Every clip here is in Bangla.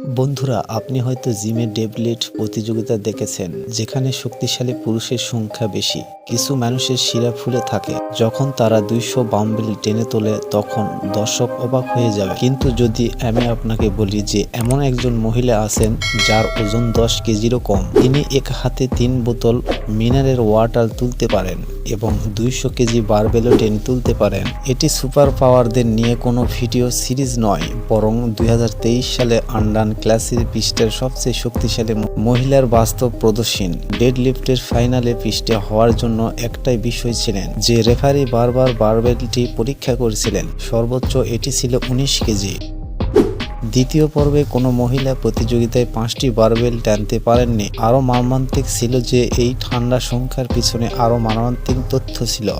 বন্ধুরা, আপনি হয়তো জিমে ডেডলিফট প্রতিযোগিতা দেখেছেন, যেখানে শক্তিশালী পুরুষের সংখ্যা বেশি। কিছু মানুষের শিরা ফুলে থাকে যখন তারা 200 বাম্বেল টেনে তোলে, তখন দর্শক অবাক হয়ে যাবে। কিন্তু যদি আমি আপনাকে বলি যে এমন একজন মহিলা আছেন যার ওজন 10 কেজিরও কম, তিনি এক হাতে 3 বোতল মিনারেল ওয়াটার তুলতে পারেন এবং 200 কেজি বারবেলও টেনে তুলতে পারেন। এটি সুপার পাওয়ারদের নিয়ে কোনো ভিডিও সিরিজ নয়, বরং 2023 সালে আন্ডান ক্লাসিক পৃষ্ঠের সবচেয়ে শক্তিশালী মহিলার বাস্তব প্রদর্শন। ডেডলিফটের ফাইনালে পৃষ্ঠে হওয়ার জন্য একটাই বিষয় ছিলেন যে রেফারি বারবার বারবেলটি পরীক্ষা করেছিলেন। সর্বোচ্চ এটি ছিল 19 কেজি। দ্বিতীয় পর্বে কোনো মহিলা প্রতিযোগিতায় 5টি বারবেল টানতে পারেননি। আরও মর্মান্তিক ছিল যে এই ঠান্ডা সংখ্যার পিছনে আরও মর্মান্তিক তথ্য ছিল।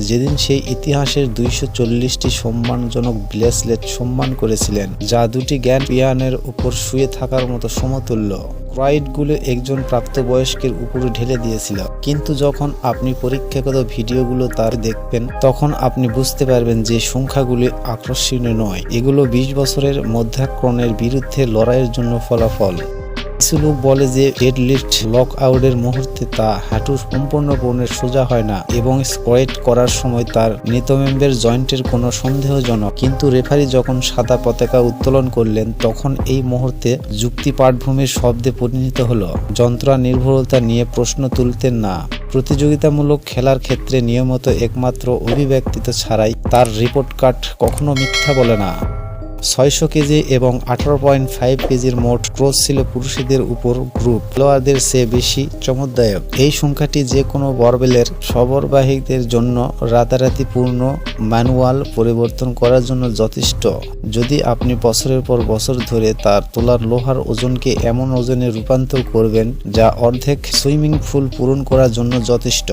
যেদিন সেই ইতিহাসের 240টি সম্মানজনক ব্রেসলেট সম্মান করেছিলেন, যা দুটি গ্র্যান্ড পিয়ানের উপর শুয়ে থাকার মতো সমতুল্য, ক্রয়েডগুলো একজন প্রাপ্তবয়স্কের উপরে ঢেলে দিয়েছিল। কিন্তু যখন আপনি পরীক্ষাগত ভিডিওগুলো তার দেখবেন, তখন আপনি বুঝতে পারবেন যে সংখ্যাগুলি আকর্ষণীয় নয়। এগুলো 20 বছরের মধ্যাক্রমণের বিরুদ্ধে লড়াইয়ের জন্য ফলাফল। কিছু লোক বলে যে ডেডলিফট লক আউটের মুহূর্তে তা হাঁটু সম্পূর্ণ পূর্ণের সোজা হয় না এবং স্কোয়াট করার সময় তার নিতম্বের জয়েন্টের কোনো সন্দেহজনক। কিন্তু রেফারি যখন সাদা পতাকা উত্তোলন করলেন, তখন এই মুহূর্তে যুক্তি পাঠভূমির শব্দে পরিণত হলো। যন্ত্র নির্ভরতা নিয়ে প্রশ্ন তুলতেন না। প্রতিযোগিতামূলক খেলার ক্ষেত্রে নিয়মিত একমাত্র অভিব্যক্তিত ছাড়াই তার রিপোর্ট কার্ড কখনো মিথ্যা বলে না। 600 কেজি এবং 18.5 কেজির মোট ক্রস ছিল পুরুষদের উপর গ্রুপ খেলোয়াড়দের চেয়ে বেশি চমকদায়ক। এই সংখ্যাটি যে কোনো বারবেলের সরবরাহীদের জন্য রাতারাতি পূর্ণ ম্যানুয়াল পরিবর্তন করার জন্য যথেষ্ট। যদি আপনি বছরের পর বছর ধরে তার তোলার লোহার ওজনকে এমন ওজনে রূপান্তর করবেন যা অর্ধেক সুইমিং পুল পূরণ করার জন্য যথেষ্ট,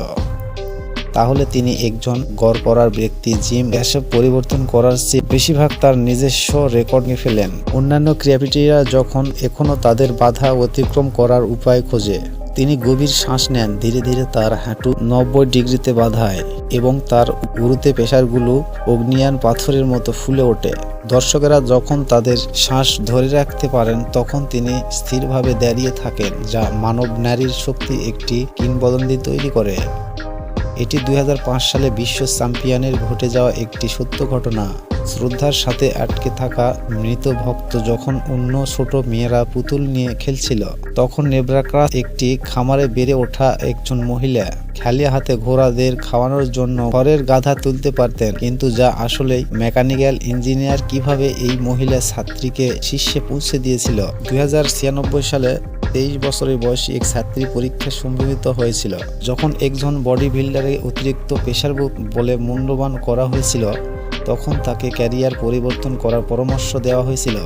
তাহলে তিনি একজন গড় করার ব্যক্তি। জিম এসব পরিবর্তন করার চেয়ে বেশিরভাগ তার নিজস্ব রেকর্ড নিয়ে ফেলেন। অন্যান্য ক্রীড়াবিদরা যখন এখনও তাদের বাধা অতিক্রম করার উপায় খোঁজে, তিনি গভীর শ্বাস নেন। ধীরে ধীরে তার হাঁটু 90 ডিগ্রিতে বাঁধায় এবং তার উরুতে পেশারগুলো অগ্নিয়ান পাথরের মতো ফুলে ওঠে। দর্শকেরা যখন তাদের শ্বাস ধরে রাখতে পারেন, তখন তিনি স্থিরভাবে দাঁড়িয়ে থাকেন, যা মানব নারীর শক্তি একটি কিংবদন্তি তৈরি করে। এটি 2005 সালে বিশ্ব চ্যাম্পিয়নের ঘটে যাওয়া একটি সত্য ঘটনা। শ্রদ্ধার সাথে আটকে থাকা মৃত ভক্ত যখন অন্য ছোট মেয়েরা পুতুল নিয়ে খেলছিল, তখন নেব্রাকা একটি খামারে বেড়ে ওঠা একজন মহিলা খালি হাতে ঘোড়াদের খাওয়ানোর জন্য ঘরের গাধা তুলতে পারতেন, কিন্তু যা আসলেই মেকানিক্যাল ইঞ্জিনিয়ার কিভাবে এই মহিলা ছাত্রীকে শীর্ষে পৌঁছে দিয়েছিল। 2096 সালে 23 বছরের বয়সী এক ছাত্রী পরীক্ষা সম্মিলিত হয়েছিল। যখন একজন বডি বিল্ডারে অতিরিক্ত প্রেসার বলে মূল্যবান করা হয়েছিল, তখন তাকে ক্যারিয়ার পরিবর্তন করার পরামর্শ দেওয়া হয়েছিল।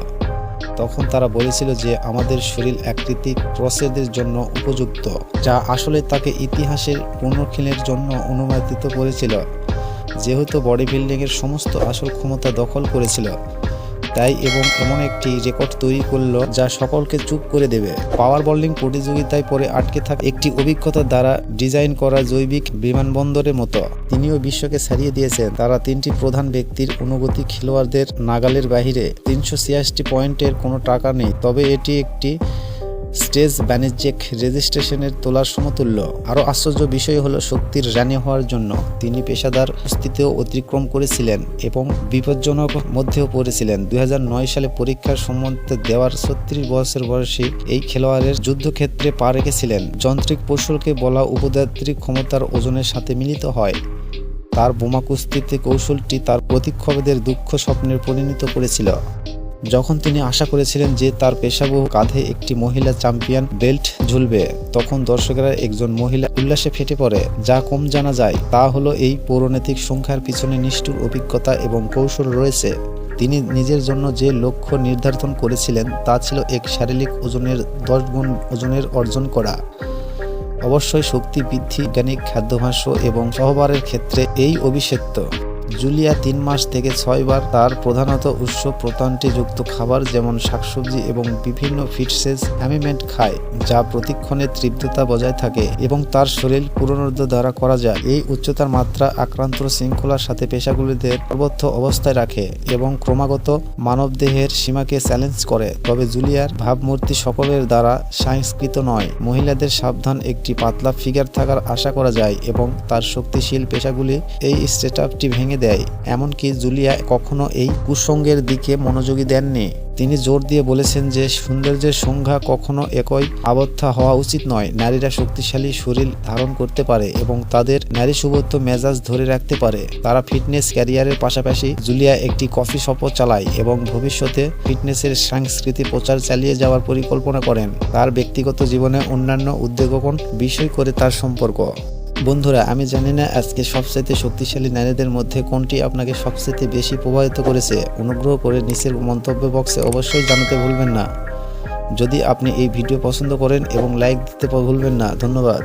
তখন তারা বলেছিল যে আমাদের শরীর আকৃতি ক্রসেদের জন্য উপযুক্ত, যা আসলে তাকে ইতিহাসের পুনর্ক্ষণের জন্য অনুমোদিত করেছিল, যেহেতু বডি বিল্ডিংয়ের সমস্ত আসল ক্ষমতা দখল করেছিল। তাই এবং এমন একটি রেকর্ড তৈরি করলো যা সকলকে চুপ করে দেবে। পাওয়ার বোল্ডিং প্রতিযোগিতায় পরে আটকে থাকা একটি অভিজ্ঞতা দ্বারা ডিজাইন করা জৈবিক বিমানবন্দরের মতো তিনিও বিশ্বকে ছাড়িয়ে দিয়েছেন। তারা 3টি প্রধান ব্যক্তির অনুগতি খেলোয়াড়দের নাগালের বাইরে। 386 পয়েন্টের কোনো টাকা নেই, তবে এটি একটি স্টেজ বাণিজ্যিক রেজিস্ট্রেশনের তোলার সমতুল্য। আরও আশ্চর্য বিষয় হলো, শক্তির রানী হওয়ার জন্য তিনি পেশাদার অস্তিত্বও অতিক্রম করেছিলেন এবং বিপজ্জনক মধ্যেও পড়েছিলেন। 2009 সালে পরীক্ষার সম্বন্ধে দেওয়ার 36 বছর বয়সী এই খেলোয়াড়ের যুদ্ধক্ষেত্রে পা রেখেছিলেন। যন্ত্রিক কৌশলকে বলা উপযাত্রিক ক্ষমতার ওজনের সাথে মিলিত হয়। তার বোমা কুস্তিতে কৌশলটি তার প্রতিক্ষেপীদের দুঃখ স্বপ্নের পরিণত করেছিল। যখন তিনি আশা করেছিলেন যে তার পেশাবহ কাঁধে একটি মহিলা চ্যাম্পিয়ন বেল্ট ঝুলবে, তখন দর্শকেরা একজন মহিলা উল্লাসে ফেটে পড়ে। যা কম জানা যায় তা হলো এই পৌরাণিক সংখ্যার পিছনে নিষ্ঠুর অভিজ্ঞতা এবং কৌশল রয়েছে। তিনি নিজের জন্য যে লক্ষ্য নির্ধারণ করেছিলেন তা ছিল এক শারীরিক ওজনের 10 গুণ ওজনের অর্জন করা। অবশ্যই শক্তি বৃদ্ধি, বৈজ্ঞানিক খাদ্যাভ্যাস এবং সহবারের ক্ষেত্রে এই অভিষেক্ত। জুলিয়া 3 মাস থেকে 6 বার তার প্রধানত উৎস প্রোটিনযুক্ত খাবার যেমন শাকসবজি এবং বিভিন্ন ফিটসেস অ্যামিমেন্ট খায়, যা প্রতিক্ষণে তৃপ্ততা বজায় থাকে এবং তার শরীর পুনরুদ্ধার দ্বারা করা যায়। এই উচ্চতার মাত্রা আক্রান্ত শৃঙ্খলার সাথে পেশাগুলিতে সর্বোচ্চ অবস্থায় রাখে এবং ক্রমাগত মানবদেহের সীমাকে চ্যালেঞ্জ করে। তবে জুলিয়ার ভাবমূর্তি সকলের দ্বারা সংস্কৃত নয়। মহিলাদের সাবধান একটি পাতলা ফিগার থাকার আশা করা যায় এবং তার শক্তিশীল পেশাগুলি এই স্টেটআপটি ভেঙে দেয়। এমনকি জুলিয়া কখনো এই কুসঙ্গের দিকে মনোযোগী দেননি। তিনি জোর দিয়ে বলেছেন যে সৌন্দর্যের সংজ্ঞা কখনো একই আবদ্ধ হওয়া উচিত নয়। নারীরা শক্তিশালী শরীর ধারণ করতে পারে এবং তাদের নারীসুবোধ মেজাজ ধরে রাখতে পারে। তারা ফিটনেস ক্যারিয়ারের পাশাপাশি জুলিয়া একটি কফি শপও চালায় এবং ভবিষ্যতে ফিটনেসের সংস্কৃতি প্রচার চালিয়ে যাওয়ার পরিকল্পনা করেন। তার ব্যক্তিগত জীবনে অন্যান্য উদ্বেগকর বিষয় করে তার সম্পর্ক। বন্ধুরা, আমি জানি না আজকে সবচাইতে শক্তিশালী নারীদের মধ্যে কোনটি আপনাকে সবচাইতে বেশি প্রভাবিত করেছে। অনুগ্রহ করে নিচের মন্তব্য বক্সে অবশ্যই জানাতে ভুলবেন না। যদি আপনি এই ভিডিও পছন্দ করেন এবং লাইক দিতে ভুলবেন না। ধন্যবাদ।